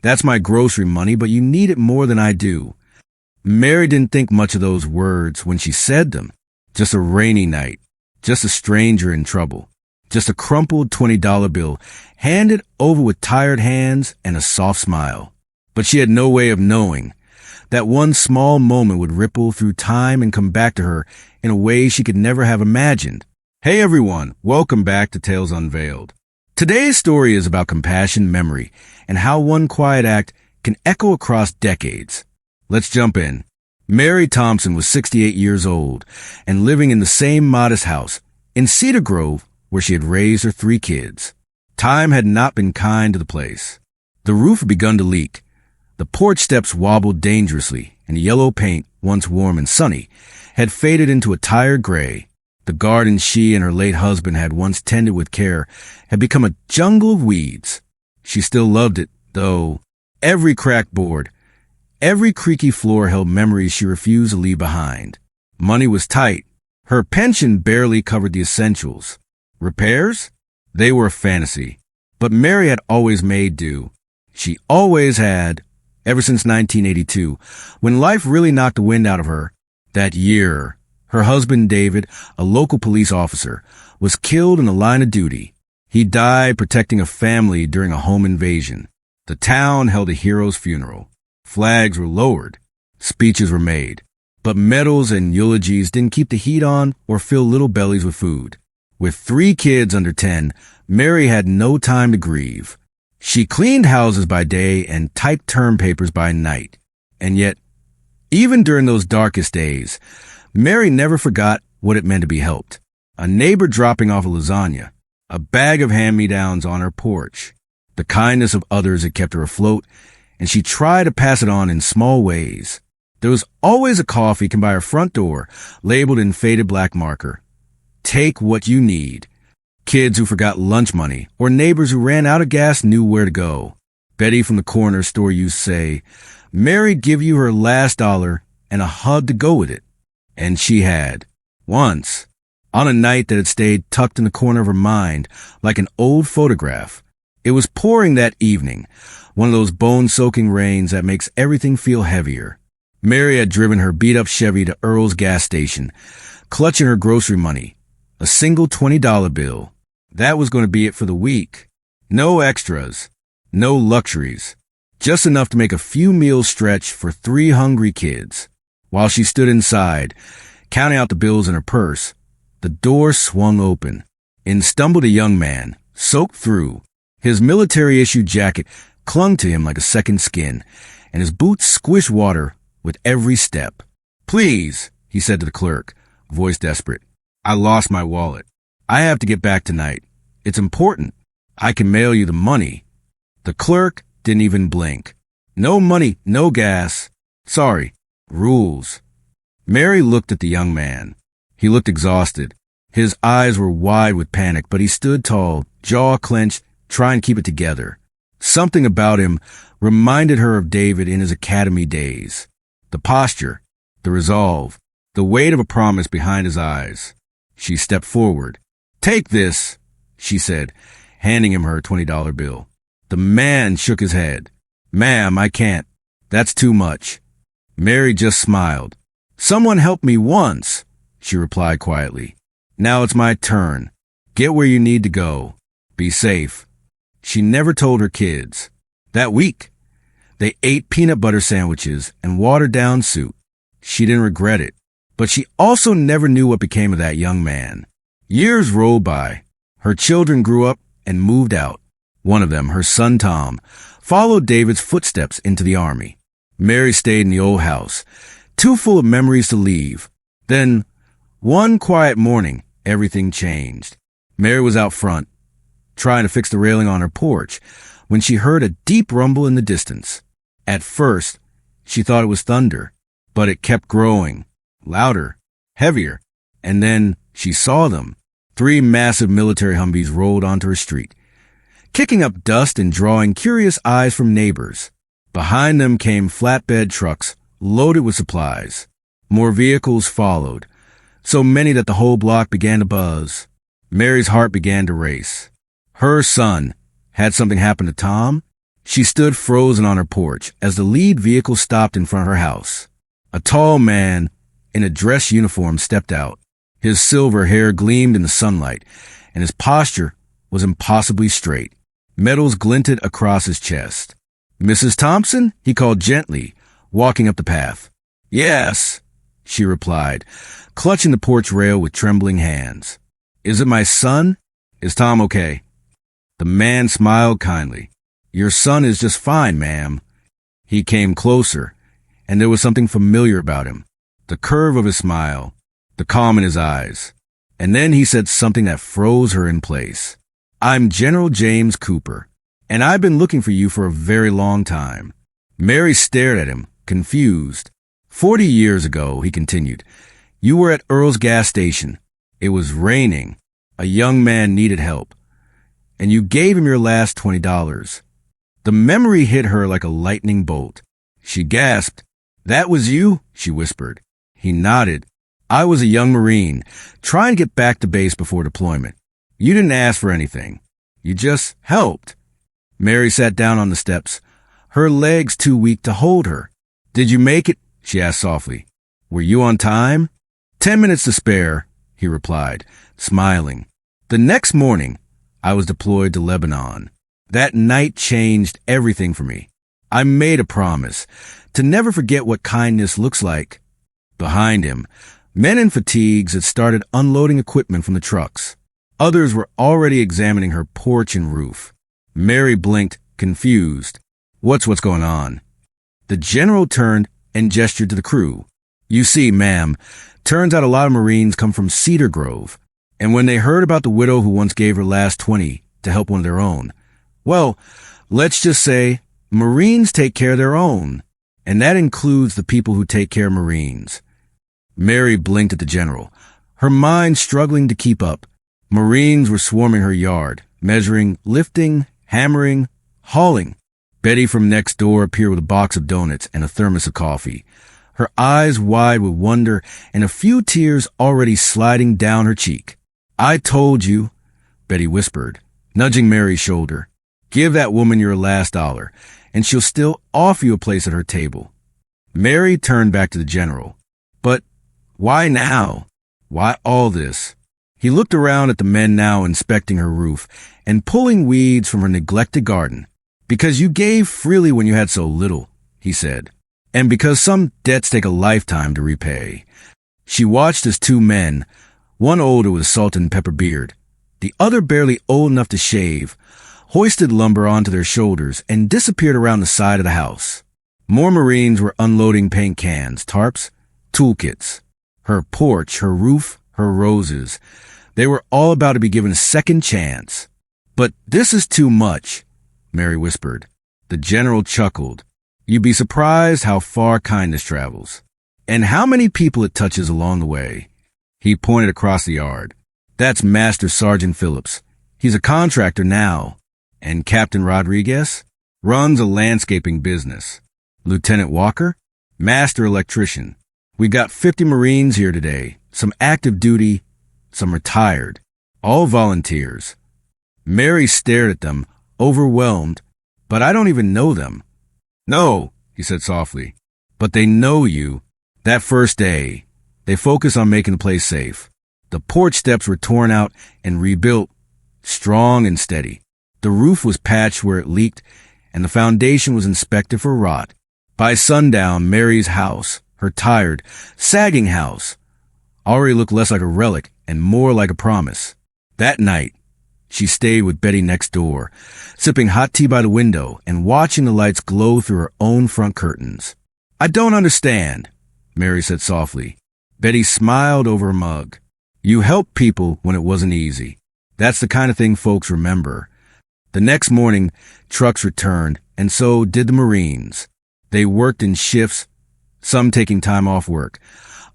That's my grocery money, but you need it more than I do. Mary didn't think much of those words when she said them. Just a rainy night. Just a stranger in trouble. Just a crumpled $20 bill, handed over with tired hands and a soft smile. But she had no way of knowing that one small moment would ripple through time and come back to her in a way she could never have imagined. Hey everyone, welcome back to Tales Unveiled. Today's story is about compassion memory and how one quiet act can echo across decades. Let's jump in. Mary Thompson was 68 years old and living in the same modest house in Cedar Grove where she had raised her 3 kids. Time had not been kind to the place. The roof had begun to leak. The porch steps wobbled dangerously, and yellow paint, once warm and sunny, had faded into a tired gray. The garden she and her late husband had once tended with care had become a jungle of weeds. She still loved it, though. Every cracked board, every creaky floor held memories she refused to leave behind. Money was tight. Her pension barely covered the essentials. Repairs? They were a fantasy. But Mary had always made do. She always had, ever since 1982, when life really knocked the wind out of her. That year, her husband David, a local police officer, was killed in the line of duty. He died protecting a family during a home invasion. The town held a hero's funeral. Flags were lowered. Speeches were made. But medals and eulogies didn't keep the heat on or fill little bellies with food. With 3 kids under 10, Mary had no time to grieve. She cleaned houses by day and typed term papers by night. And yet, even during those darkest days, Mary never forgot what it meant to be helped. A neighbor dropping off a lasagna, a bag of hand-me-downs on her porch. The kindness of others had kept her afloat, and she tried to pass it on in small ways. There was always a coffee can by her front door, labeled in faded black marker. Take what you need. Kids who forgot lunch money or neighbors who ran out of gas knew where to go. Betty from the corner store used to say, Mary'd give you her last dollar and a hug to go with it. And she had. Once. On a night that had stayed tucked in the corner of her mind like an old photograph. It was pouring that evening, one of those bone-soaking rains that makes everything feel heavier. Mary had driven her beat-up Chevy to Earl's gas station, clutching her grocery money. A single $20 bill. That was going to be it for the week. No extras. No luxuries. Just enough to make a few meals stretch for 3 hungry kids. While she stood inside, counting out the bills in her purse, the door swung open. In stumbled a young man, soaked through. His military-issue jacket clung to him like a second skin, and his boots squished water with every step. Please, he said to the clerk, voice desperate. I lost my wallet. I have to get back tonight. It's important. I can mail you the money. The clerk didn't even blink. No money, no gas. Sorry. Rules. Mary looked at the young man. He looked exhausted. His eyes were wide with panic, but he stood tall, jaw clenched, trying to keep it together. Something about him reminded her of David in his academy days. The posture, the resolve, the weight of a promise behind his eyes. She stepped forward. Take this, she said, handing him her $20 bill. The man shook his head. Ma'am, I can't. That's too much. Mary just smiled. Someone helped me once, she replied quietly. Now it's my turn. Get where you need to go. Be safe. She never told her kids. That week, they ate peanut butter sandwiches and watered-down soup. She didn't regret it. But she also never knew what became of that young man. Years rolled by. Her children grew up and moved out. One of them, her son Tom, followed David's footsteps into the army. Mary stayed in the old house, too full of memories to leave. Then, one quiet morning, everything changed. Mary was out front, trying to fix the railing on her porch, when she heard a deep rumble in the distance. At first, she thought it was thunder, but it kept growing. Louder, heavier, and then she saw them. 3 massive military Humvees rolled onto her street, kicking up dust and drawing curious eyes from neighbors. Behind them came flatbed trucks loaded with supplies. More vehicles followed, so many that the whole block began to buzz. Mary's heart began to race. Her son. Had something happened to Tom? She stood frozen on her porch as the lead vehicle stopped in front of her house. A tall man in a dress uniform stepped out. His silver hair gleamed in the sunlight, and his posture was impossibly straight. Metals glinted across his chest. "Mrs. Thompson?" he called gently, walking up the path. "Yes," she replied, clutching the porch rail with trembling hands. "Is it my son? Is Tom okay?" The man smiled kindly. "Your son is just fine, ma'am." He came closer, and there was something familiar about him. The curve of his smile, the calm in his eyes. And then he said something that froze her in place. "I'm General James Cooper, and I've been looking for you for a very long time." Mary stared at him, confused. 40 years ago," he continued, "you were at Earl's gas station. It was raining. A young man needed help, and you gave him your last $20. The memory hit her like a lightning bolt. She gasped. "That was you?" she whispered. He nodded. "I was a young Marine, trying to get back to base before deployment. You didn't ask for anything. You just helped." Mary sat down on the steps, her legs too weak to hold her. "Did you make it?" she asked softly. "Were you on time?" 10 minutes to spare," he replied, smiling. "The next morning, I was deployed to Lebanon. That night changed everything for me. I made a promise to never forget what kindness looks like." Behind him, men in fatigues had started unloading equipment from the trucks. Others were already examining her porch and roof. Mary blinked, confused. What's going on?" The general turned and gestured to the crew. "You see, ma'am, turns out a lot of Marines come from Cedar Grove, and when they heard about the widow who once gave her last 20 to help one of their own, well, let's just say Marines take care of their own, and that includes the people who take care of Marines." Mary blinked at the general, her mind struggling to keep up. Marines were swarming her yard, measuring, lifting, hammering, hauling. Betty from next door appeared with a box of donuts and a thermos of coffee, her eyes wide with wonder and a few tears already sliding down her cheek. "I told you," Betty whispered, nudging Mary's shoulder. "Give that woman your last $1, and she'll still offer you a place at her table." Mary turned back to the general. "But why now? Why all this?" He looked around at the men now inspecting her roof and pulling weeds from her neglected garden. "Because you gave freely when you had so little," he said, "and because some debts take a lifetime to repay." She watched as 2 men, one older with a salt and pepper beard, the other barely old enough to shave, hoisted lumber onto their shoulders and disappeared around the side of the house. More Marines were unloading paint cans, tarps, toolkits. Her porch, her roof, her roses. They were all about to be given a second chance. "But this is too much," Mary whispered. The general chuckled. "You'd be surprised how far kindness travels, and how many people it touches along the way." He pointed across the yard. "That's Master Sergeant Phillips. He's a contractor now. And Captain Rodriguez runs a landscaping business. Lieutenant Walker, master electrician. We got 50 Marines here today, some active duty, some retired, all volunteers." Mary stared at them, overwhelmed. "But I don't even know them." "No," he said softly, "but they know you. That first day, they focused on making the place safe. The porch steps were torn out and rebuilt, strong and steady. The roof was patched where it leaked, and the foundation was inspected for rot. By sundown, Mary's house, her tired, sagging house, already looked less like a relic and more like a promise. That night, she stayed with Betty next door, sipping hot tea by the window and watching the lights glow through her own front curtains. "I don't understand," Mary said softly. Betty smiled over her mug. "You helped people when it wasn't easy. That's the kind of thing folks remember." The next morning, trucks returned, and so did the Marines. They worked in shifts, some taking time off work,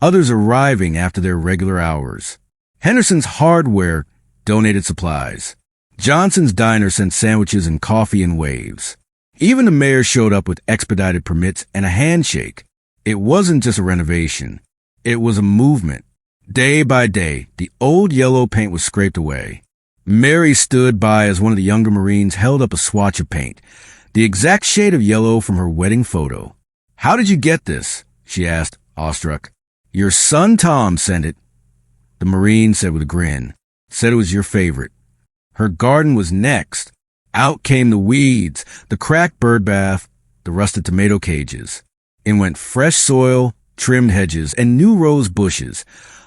others arriving after their regular hours. Henderson's Hardware donated supplies. Johnson's Diner sent sandwiches and coffee in waves. Even the mayor showed up with expedited permits and a handshake. It wasn't just a renovation. It was a movement. Day by day, the old yellow paint was scraped away. Mary stood by as one of the younger Marines held up a swatch of paint, the exact shade of yellow from her wedding photo. "How did you get this?" she asked, awestruck. "Your son Tom sent it," the Marine said with a grin. "Said it was your favorite." Her garden was next. Out came the weeds, the cracked bird bath, the rusted tomato cages. In went fresh soil, trimmed hedges, and new rose bushes.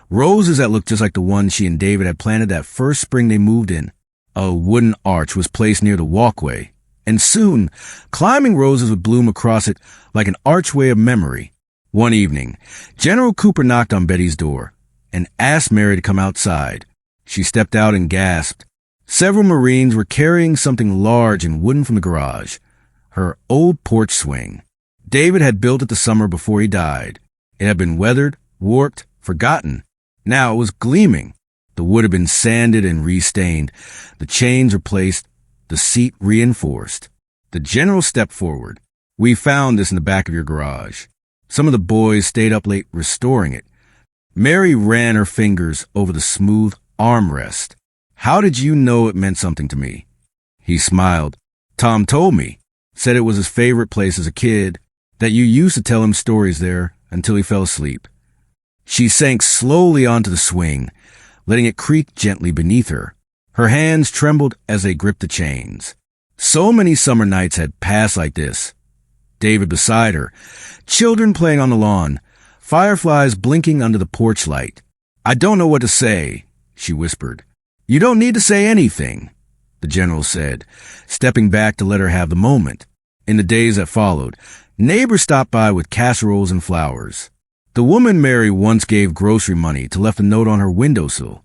Roses that looked just like the ones she and David had planted that first spring they moved in. A wooden arch was placed near the walkway, and soon, climbing roses would bloom across it like an archway of memory. One evening, General Cooper knocked on Betty's door and asked Mary to come outside. She stepped out and gasped. Several Marines were carrying something large and wooden from the garage, her old porch swing. David had built it the summer before he died. It had been weathered, warped, forgotten. Now it was gleaming. The wood had been sanded and restained, the chains replaced, the seat reinforced. The general stepped forward. "We found this in the back of your garage. Some of the boys stayed up late restoring it." Mary ran her fingers over the smooth armrest. "How did you know it meant something to me?" He smiled. "Tom told me. Said it was his favorite place as a kid, that you used to tell him stories there until he fell asleep." She sank slowly onto the swing, letting it creak gently beneath her. Her hands trembled as they gripped the chains. So many summer nights had passed like this. David beside her, children playing on the lawn, fireflies blinking under the porch light. "I don't know what to say," she whispered. "You don't need to say anything," the general said, stepping back to let her have the moment. In the days that followed, neighbors stopped by with casseroles and flowers. The woman Mary once gave grocery money to left a note on her windowsill.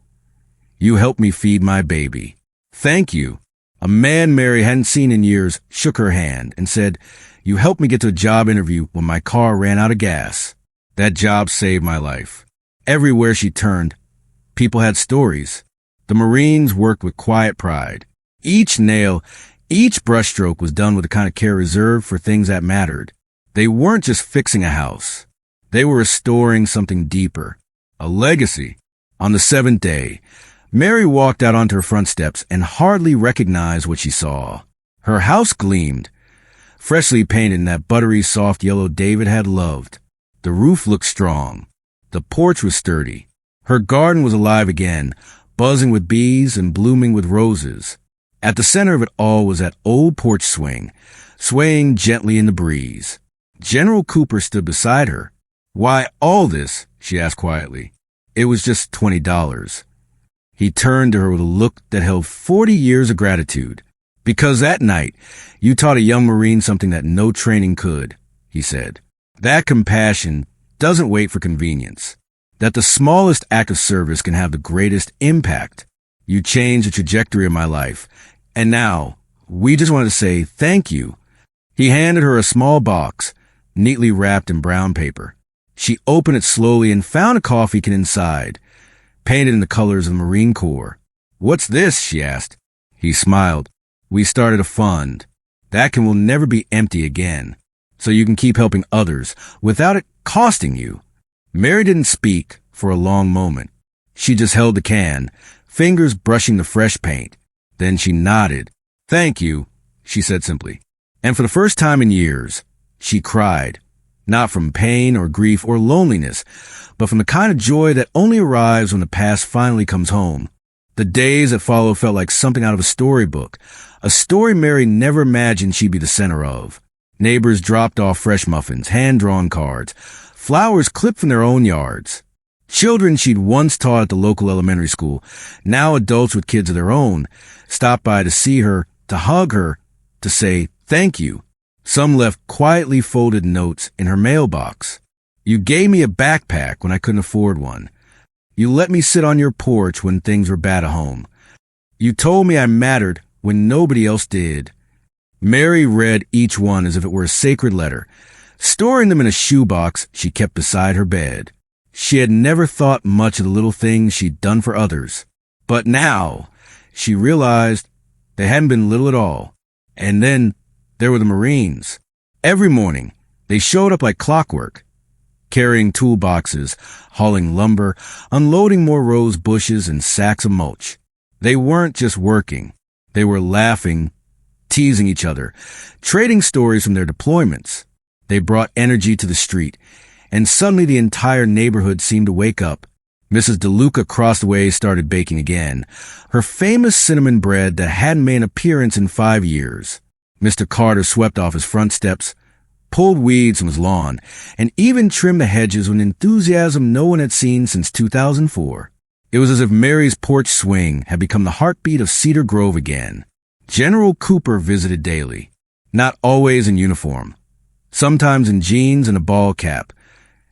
"You helped me feed my baby. Thank you." A man Mary hadn't seen in years shook her hand and said, "You helped me get to a job interview when my car ran out of gas. That job saved my life." Everywhere she turned, people had stories. The Marines worked with quiet pride. Each nail, each brushstroke was done with the kind of care reserved for things that mattered. They weren't just fixing a house. They were restoring something deeper, a legacy. On the seventh day, Mary walked out onto her front steps and hardly recognized what she saw. Her house gleamed, freshly painted in that buttery, soft yellow David had loved. The roof looked strong. The porch was sturdy. Her garden was alive again, buzzing with bees and blooming with roses. At the center of it all was that old porch swing, swaying gently in the breeze. General Cooper stood beside her. "Why all this?" she asked quietly. It was just $20. He turned to her with a look that held 40 years of gratitude. "Because that night, you taught a young Marine something that no training could," he said. "That compassion doesn't wait for convenience. That the smallest act of service can have the greatest impact. You changed the trajectory of my life. And now, we just wanted to say thank you." He handed her a small box, neatly wrapped in brown paper. She opened it slowly and found a coffee can inside, painted in the colors of the Marine Corps. "What's this?" she asked. He smiled. "We started a fund. That will never be empty again, so you can keep helping others without it costing you." Mary didn't speak for a long moment. She just held the can, fingers brushing the fresh paint. Then she nodded. "Thank you," she said simply. And for the first time in years, she cried. Not from pain or grief or loneliness, but from the kind of joy that only arrives when the past finally comes home. The days that followed felt like something out of a storybook, a story Mary never imagined she'd be the center of. Neighbors dropped off fresh muffins, hand-drawn cards, flowers clipped from their own yards. Children she'd once taught at the local elementary school, now adults with kids of their own, stopped by to see her, to hug her, to say thank you. Some left quietly folded notes in her mailbox. "You gave me a backpack when I couldn't afford one. You let me sit on your porch when things were bad at home. You told me I mattered when nobody else did." Mary read each one as if it were a sacred letter, storing them in a shoebox she kept beside her bed. She had never thought much of the little things she'd done for others. But now, she realized they hadn't been little at all. And then there were the Marines. Every morning, they showed up like clockwork, carrying toolboxes, hauling lumber, unloading more rose bushes and sacks of mulch. They weren't just working. They were laughing, teasing each other, trading stories from their deployments. They brought energy to the street, and suddenly the entire neighborhood seemed to wake up. Mrs. DeLuca crossed the way, started baking again, her famous cinnamon bread that hadn't made an appearance in 5 years. Mr. Carter swept off his front steps, pulled weeds from his lawn, and even trimmed the hedges with an enthusiasm no one had seen since 2004. It was as if Mary's porch swing had become the heartbeat of Cedar Grove again. General Cooper visited daily, not always in uniform, sometimes in jeans and a ball cap,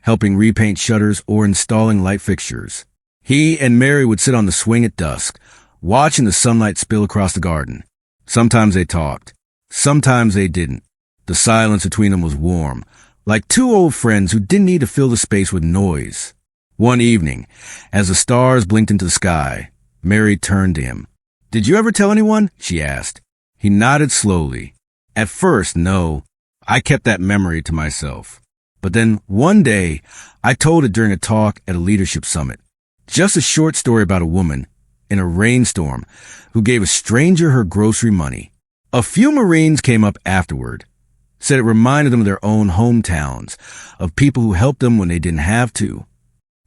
helping repaint shutters or installing light fixtures. He and Mary would sit on the swing at dusk, watching the sunlight spill across the garden. Sometimes they talked. Sometimes they didn't. The silence between them was warm, like two old friends who didn't need to fill the space with noise. One evening, as the stars blinked into the sky, Mary turned to him. "Did you ever tell anyone?" she asked. He nodded slowly. "At first, no. I kept that memory to myself. But then one day, I told it during a talk at a leadership summit. Just a short story about a woman, in a rainstorm, who gave a stranger her grocery money. A few Marines came up afterward, said it reminded them of their own hometowns, of people who helped them when they didn't have to."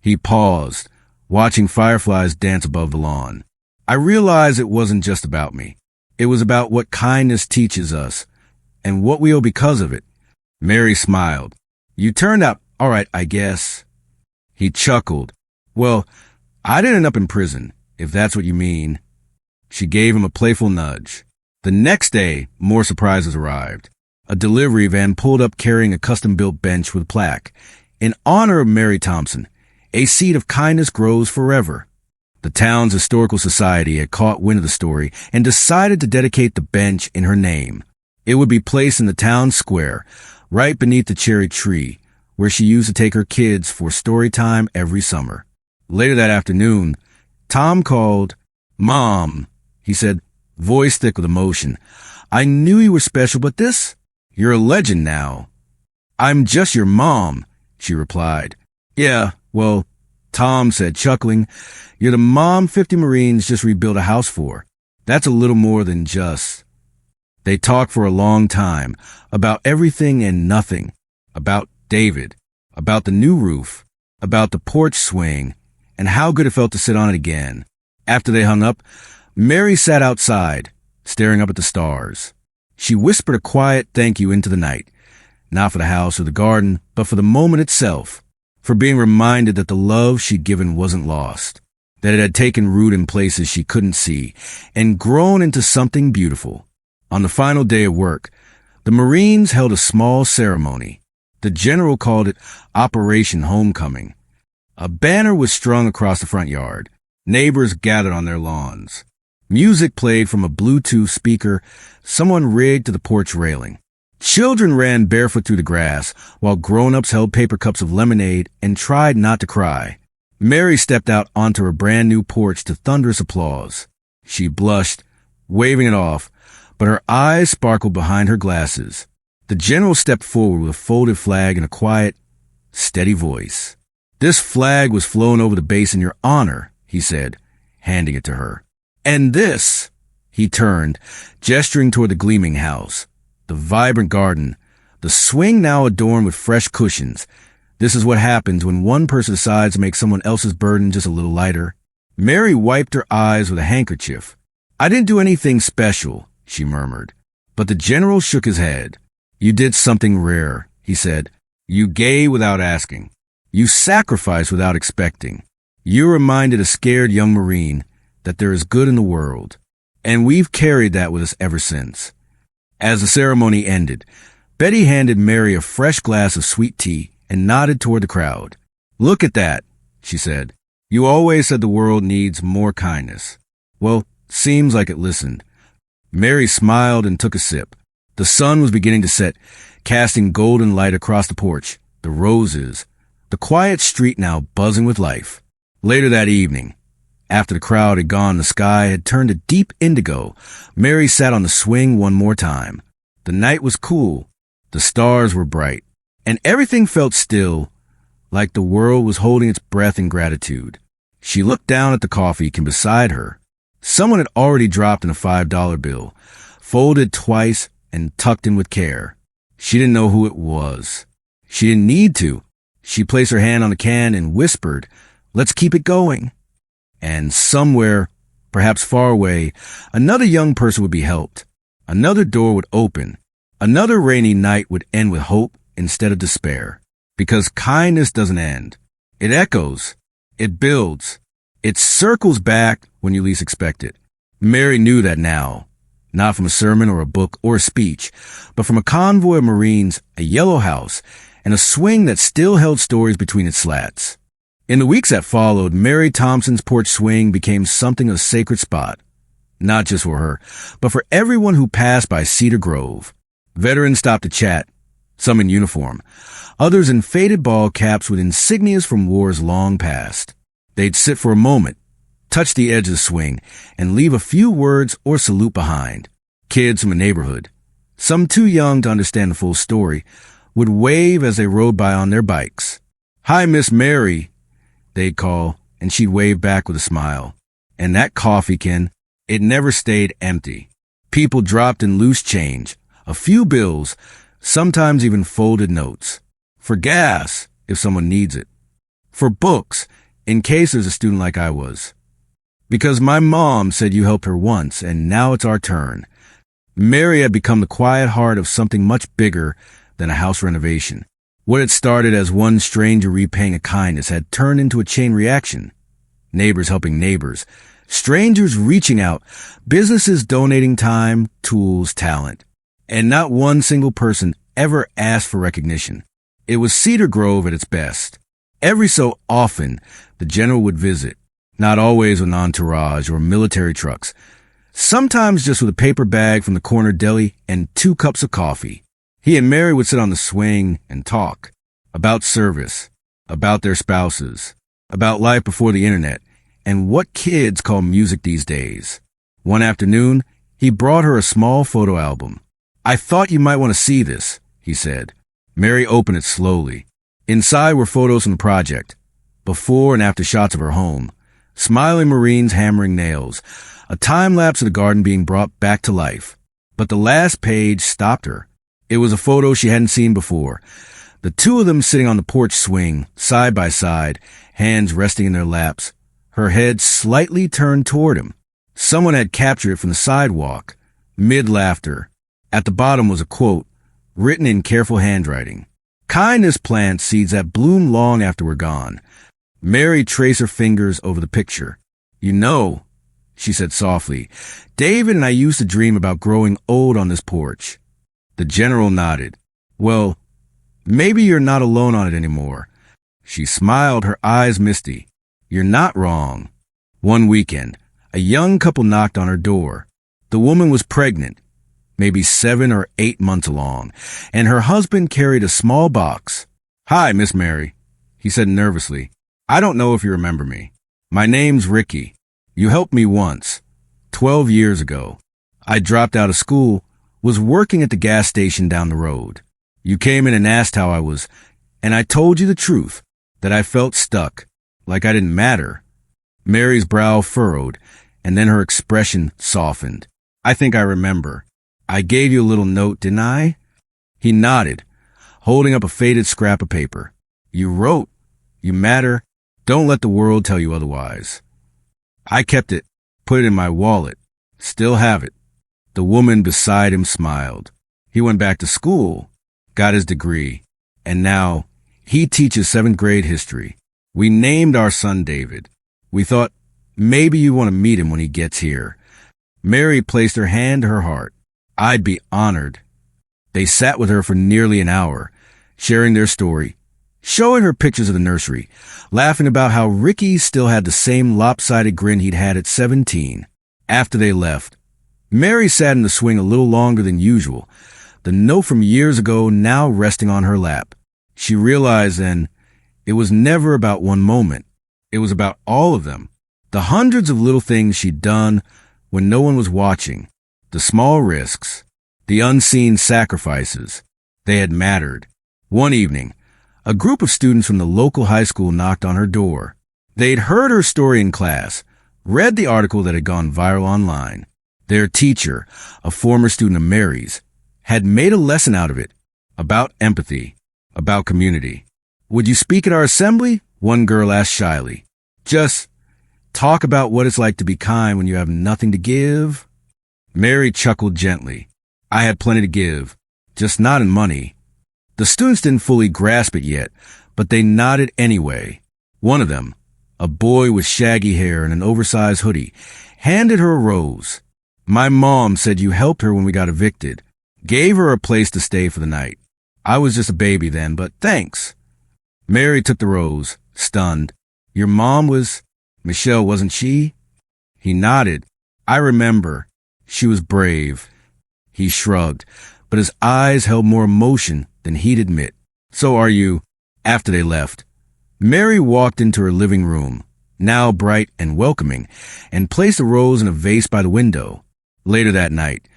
He paused, watching fireflies dance above the lawn. "I realized it wasn't just about me. It was about what kindness teaches us, and what we owe because of it." Mary smiled. "You turned out all right, I guess." He chuckled. "Well, I didn't end up in prison, if that's what you mean." She gave him a playful nudge. The next day, more surprises arrived. A delivery van pulled up carrying a custom-built bench with a plaque. "In honor of Mary Thompson, a seed of kindness grows forever." The town's historical society had caught wind of the story and decided to dedicate the bench in her name. It would be placed in the town square, right beneath the cherry tree, where she used to take her kids for story time every summer. Later that afternoon, Tom called. "Mom," he said, voice thick with emotion. "I knew you were special, but this? You're a legend now." "I'm just your mom," she replied. "Yeah, well," Tom said, chuckling, "you're the mom 50 Marines just rebuilt a house for. That's a little more than just." They talked for a long time, about everything and nothing, about David, about the new roof, about the porch swing, and how good it felt to sit on it again. After they hung up, Mary sat outside, staring up at the stars. She whispered a quiet thank you into the night, not for the house or the garden, but for the moment itself, for being reminded that the love she'd given wasn't lost, that it had taken root in places she couldn't see, and grown into something beautiful. On the final day of work, the Marines held a small ceremony. The general called it Operation Homecoming. A banner was strung across the front yard. Neighbors gathered on their lawns. Music played from a Bluetooth speaker someone rigged to the porch railing. Children ran barefoot through the grass, while grown-ups held paper cups of lemonade and tried not to cry. Mary stepped out onto her brand-new porch to thunderous applause. She blushed, waving it off, but her eyes sparkled behind her glasses. The general stepped forward with a folded flag and a quiet, steady voice. "This flag was flown over the base in your honor," he said, handing it to her. "And this," he turned, gesturing toward the gleaming house, the vibrant garden, the swing now adorned with fresh cushions. "This is what happens when one person decides to make someone else's burden just a little lighter." Mary wiped her eyes with a handkerchief. "I didn't do anything special," she murmured. But the general shook his head. "You did something rare," he said. "You gave without asking. You sacrificed without expecting. You reminded a scared young Marine that there is good in the world. And we've carried that with us ever since." As the ceremony ended, Betty handed Mary a fresh glass of sweet tea and nodded toward the crowd. "Look at that," she said. "You always said the world needs more kindness. Well, seems like it listened." Mary smiled and took a sip. The sun was beginning to set, casting golden light across the porch, the roses, the quiet street now buzzing with life. Later that evening, after the crowd had gone, the sky had turned to deep indigo. Mary sat on the swing one more time. The night was cool, the stars were bright, and everything felt still, like the world was holding its breath in gratitude. She looked down at the coffee can beside her. Someone had already dropped in a $5 bill. folded twice and tucked in with care. She didn't know who it was. She didn't need to. She placed her hand on the can and whispered, "Let's keep it going." And somewhere, perhaps far away, another young person would be helped. Another door would open. Another rainy night would end with hope instead of despair. Because kindness doesn't end. It echoes. It builds. It circles back when you least expect it. Mary knew that now. Not from a sermon or a book or a speech, but from a convoy of Marines, a yellow house, and a swing that still held stories between its slats. In the weeks that followed, Mary Thompson's porch swing became something of a sacred spot. Not just for her, but for everyone who passed by Cedar Grove. Veterans stopped to chat, some in uniform, others in faded ball caps with insignias from wars long past. They'd sit for a moment, touch the edge of the swing, and leave a few words or salute behind. Kids from a neighborhood, some too young to understand the full story, would wave as they rode by on their bikes. "Hi, Miss Mary," they'd call, and she'd wave back with a smile. And that coffee can, it never stayed empty. People dropped in loose change, a few bills, sometimes even folded notes. For gas, if someone needs it. For books, in case there's a student like I was. Because my mom said you helped her once, and now it's our turn. Mary had become the quiet heart of something much bigger than a house renovation. What had started as one stranger repaying a kindness had turned into a chain reaction. Neighbors helping neighbors. Strangers reaching out. Businesses donating time, tools, talent. And not one single person ever asked for recognition. It was Cedar Grove at its best. Every so often, the general would visit. Not always with an entourage or military trucks. Sometimes just with a paper bag from the corner deli and 2 cups of coffee. He and Mary would sit on the swing and talk. About service. About their spouses. About life before the internet. And what kids call music these days. One afternoon, he brought her a small photo album. "I thought you might want to see this," he said. Mary opened it slowly. Inside were photos from the project. Before and after shots of her home. Smiling Marines hammering nails. A time-lapse of the garden being brought back to life. But the last page stopped her. It was a photo she hadn't seen before. The two of them sitting on the porch swing, side by side, hands resting in their laps, her head slightly turned toward him. Someone had captured it from the sidewalk, mid-laughter. At the bottom was a quote, written in careful handwriting. "Kindness plants seeds that bloom long after we're gone." Mary traced her fingers over the picture. "You know," she said softly, "David and I used to dream about growing old on this porch." The general nodded. "Well, maybe you're not alone on it anymore." She smiled, her eyes misty. "You're not wrong." One weekend, a young couple knocked on her door. The woman was pregnant, maybe 7 or 8 months along, and her husband carried a small box. "Hi, Miss Mary," he said nervously. "I don't know if you remember me. My name's Ricky. You helped me once, 12 years ago. I dropped out of school, was working at the gas station down the road. You came in and asked how I was, and I told you the truth, that I felt stuck, like I didn't matter." Mary's brow furrowed, and then her expression softened. "I think I remember. I gave you a little note, didn't I?" He nodded, holding up a faded scrap of paper. "You wrote, 'You matter. Don't let the world tell you otherwise.' I kept it, put it in my wallet. Still have it." The woman beside him smiled. He went back to school, got his degree, and now he teaches 7th grade history. We named our son David. We thought maybe you want to meet him when he gets here. Mary placed her hand to her heart. "I'd be honored." They sat with her for nearly an hour, sharing their story, showing her pictures of the nursery, laughing about how Ricky still had the same lopsided grin he'd had at 17. After they left, Mary sat in the swing a little longer than usual, the note from years ago now resting on her lap. She realized then it was never about one moment. It was about all of them. The hundreds of little things she'd done when no one was watching. The small risks. The unseen sacrifices. They had mattered. One evening, a group of students from the local high school knocked on her door. They'd heard her story in class, read the article that had gone viral online. Their teacher, a former student of Mary's, had made a lesson out of it, about empathy, about community. "Would you speak at our assembly?" one girl asked shyly. "Just talk about what it's like to be kind when you have nothing to give?" Mary chuckled gently. "I had plenty to give, just not in money." The students didn't fully grasp it yet, but they nodded anyway. One of them, a boy with shaggy hair and an oversized hoodie, handed her a rose. "My mom said you helped her when we got evicted. Gave her a place to stay for the night. I was just a baby then, but thanks." Mary took the rose, stunned. "Your mom was Michelle, wasn't she?" He nodded. "I remember. She was brave." He shrugged, but his eyes held more emotion than he'd admit. "So are you." After they left, Mary walked into her living room, now bright and welcoming, and placed a rose in a vase by the window. Later that night,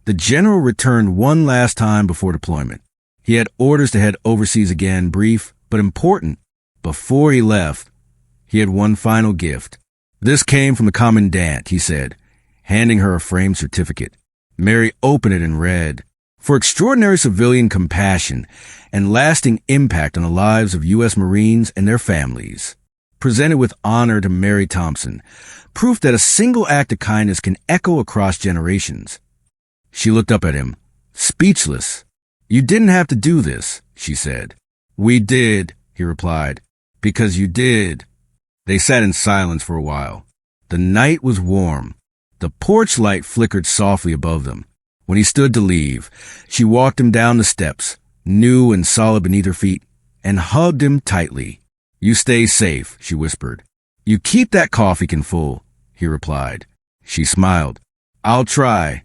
the general returned one last time before deployment. He had orders to head overseas again, brief but important. Before he left, he had one final gift. "This came from the commandant," he said, handing her a framed certificate. Mary opened it and read, "For extraordinary civilian compassion and lasting impact on the lives of U.S. Marines and their families. Presented with honor to Mary Thompson, proof that a single act of kindness can echo across generations." She looked up at him, speechless. "You didn't have to do this," she said. "We did," he replied, "because you did." They sat in silence for a while. The night was warm. The porch light flickered softly above them. When he stood to leave, she walked him down the steps, new and solid beneath her feet, and hugged him tightly. "You stay safe," she whispered. "You keep that coffee can full," he replied. She smiled. "I'll try."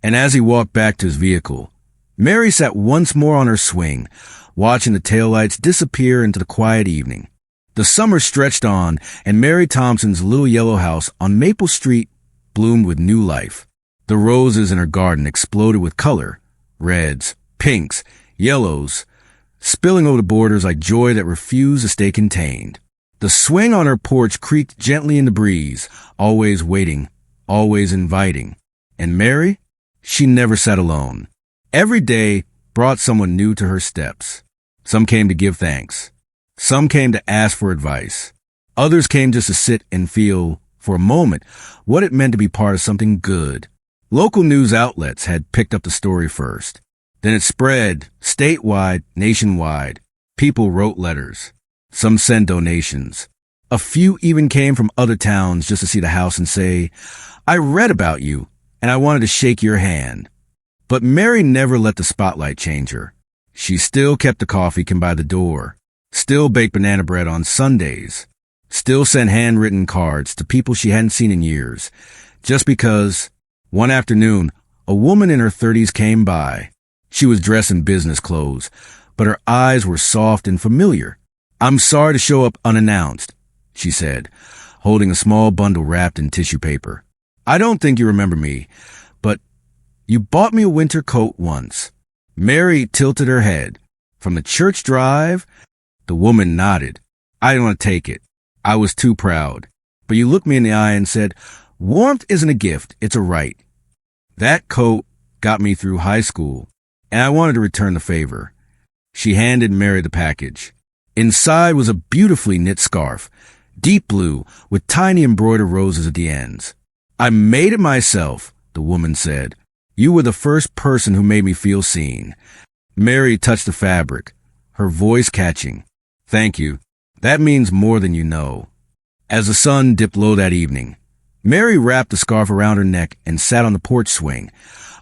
And as he walked back to his vehicle, Mary sat once more on her swing, watching the taillights disappear into the quiet evening. The summer stretched on, and Mary Thompson's little yellow house on Maple Street bloomed with new life. The roses in her garden exploded with color, reds, pinks, yellows, spilling over the borders like joy that refused to stay contained. The swing on her porch creaked gently in the breeze, always waiting, always inviting. And Mary? She never sat alone. Every day brought someone new to her steps. Some came to give thanks. Some came to ask for advice. Others came just to sit and feel, for a moment, what it meant to be part of something good. Local news outlets had picked up the story first. Then it spread, statewide, nationwide. People wrote letters. Some sent donations. A few even came from other towns just to see the house and say, "I read about you, and I wanted to shake your hand." But Mary never let the spotlight change her. She still kept the coffee can by the door, still baked banana bread on Sundays, still sent handwritten cards to people she hadn't seen in years, just because, one afternoon, a woman in her 30s came by. She was dressed in business clothes, but her eyes were soft and familiar. "I'm sorry to show up unannounced," she said, holding a small bundle wrapped in tissue paper. "I don't think you remember me, but you bought me a winter coat once." Mary tilted her head. "From the church drive?" The woman nodded. "I didn't want to take it. I was too proud. But you looked me in the eye and said, 'Warmth isn't a gift, it's a right.' That coat got me through high school, and I wanted to return the favor." She handed Mary the package. Inside was a beautifully knit scarf, deep blue, with tiny embroidered roses at the ends. "I made it myself," the woman said. "You were the first person who made me feel seen." Mary touched the fabric, her voice catching. "Thank you. That means more than you know." As the sun dipped low that evening, Mary wrapped the scarf around her neck and sat on the porch swing,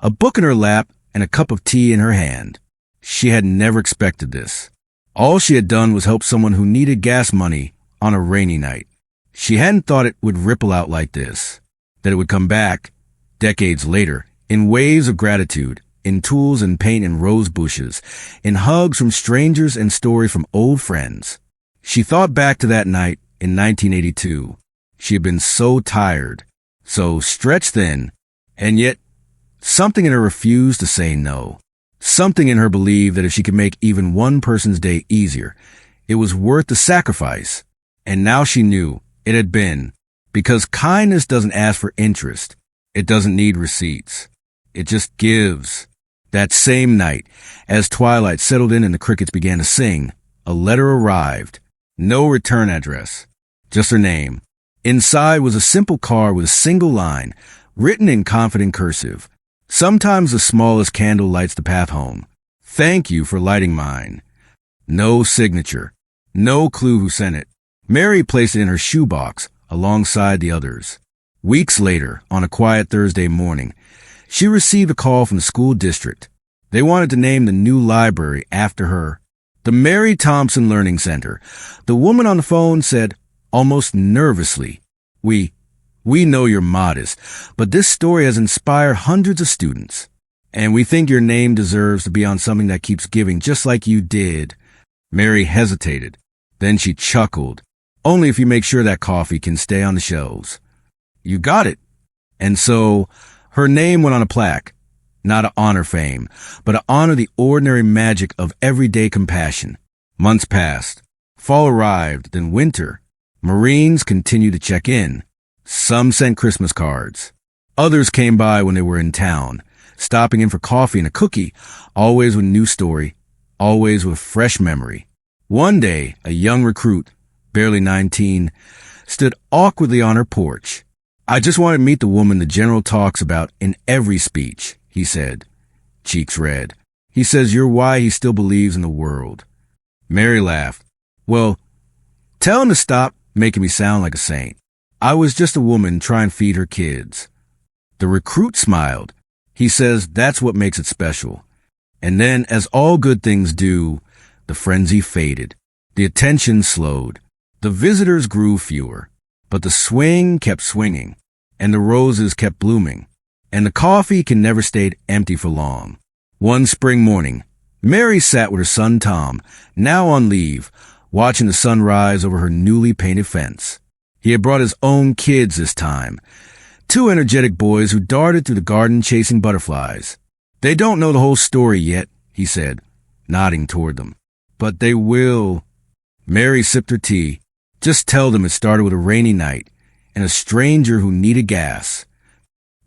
a book in her lap and a cup of tea in her hand. She had never expected this. All she had done was help someone who needed gas money on a rainy night. She hadn't thought it would ripple out like this, that it would come back, decades later, in waves of gratitude, in tools and paint and rose bushes, in hugs from strangers and stories from old friends. She thought back to that night in 1982. She had been so tired, so stretched thin, and yet something in her refused to say no. Something in her believed that if she could make even one person's day easier, it was worth the sacrifice. And now she knew it had been, because kindness doesn't ask for interest. It doesn't need receipts. It just gives. That same night, as twilight settled in and the crickets began to sing, a letter arrived. No return address. Just her name. Inside was a simple card with a single line, written in confident cursive. Sometimes the smallest candle lights the path home. Thank you for lighting mine. No signature. No clue who sent it. Mary placed it in her shoebox alongside the others. Weeks later, on a quiet Thursday morning, she received a call from the school district. They wanted to name the new library after her. The Mary Thompson Learning Center. The woman on the phone said, almost nervously, We know you're modest, but this story has inspired hundreds of students, and we think your name deserves to be on something that keeps giving just like you did. Mary hesitated. Then she chuckled. Only if you make sure that coffee can stay on the shelves. You got it. And so her name went on a plaque, not to honor fame, but to honor the ordinary magic of everyday compassion. Months passed. Fall arrived, then winter. Marines continued to check in. Some sent Christmas cards. Others came by when they were in town, stopping in for coffee and a cookie, always with a new story, always with fresh memory. One day, a young recruit, barely 19, stood awkwardly on her porch. I just want to meet the woman the general talks about in every speech, he said. Cheeks red. He says you're why he still believes in the world. Mary laughed. Well, tell him to stop making me sound like a saint. I was just a woman trying to feed her kids. The recruit smiled. He says that's what makes it special. And then, as all good things do, the frenzy faded. The attention slowed. The visitors grew fewer. But the swing kept swinging, and the roses kept blooming, and the coffee can never stayed empty for long. One spring morning, Mary sat with her son Tom, now on leave, watching the sun rise over her newly painted fence. He had brought his own kids this time, 2 energetic boys who darted through the garden chasing butterflies. They don't know the whole story yet, he said, nodding toward them. But they will. Mary sipped her tea. Just tell them it started with a rainy night and a stranger who needed gas.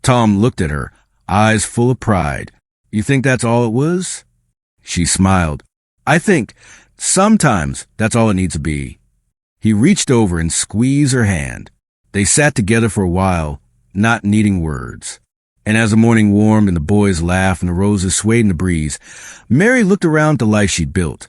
Tom looked at her, eyes full of pride. You think that's all it was? She smiled. I think sometimes that's all it needs to be. He reached over and squeezed her hand. They sat together for a while, not needing words. And as the morning warmed and the boys laughed and the roses swayed in the breeze, Mary looked around at the life she'd built.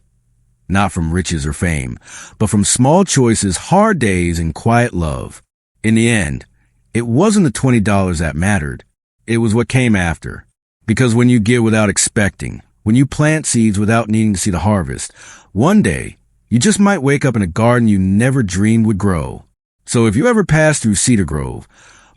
Not from riches or fame, but from small choices, hard days, and quiet love. In the end, it wasn't the $20 that mattered. It was what came after. Because when you give without expecting, when you plant seeds without needing to see the harvest, one day, you just might wake up in a garden you never dreamed would grow. So if you ever pass through Cedar Grove,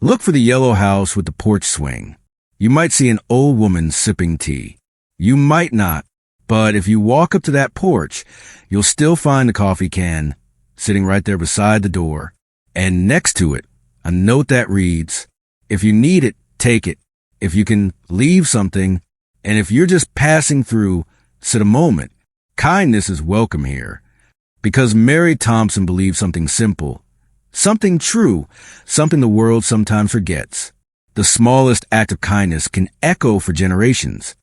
look for the yellow house with the porch swing. You might see an old woman sipping tea. You might not. But if you walk up to that porch, you'll still find the coffee can sitting right there beside the door. And next to it, a note that reads, if you need it, take it. If you can leave something, and if you're just passing through, sit a moment. Kindness is welcome here. Because Mary Thompson believed something simple, something true, something the world sometimes forgets. The smallest act of kindness can echo for generations.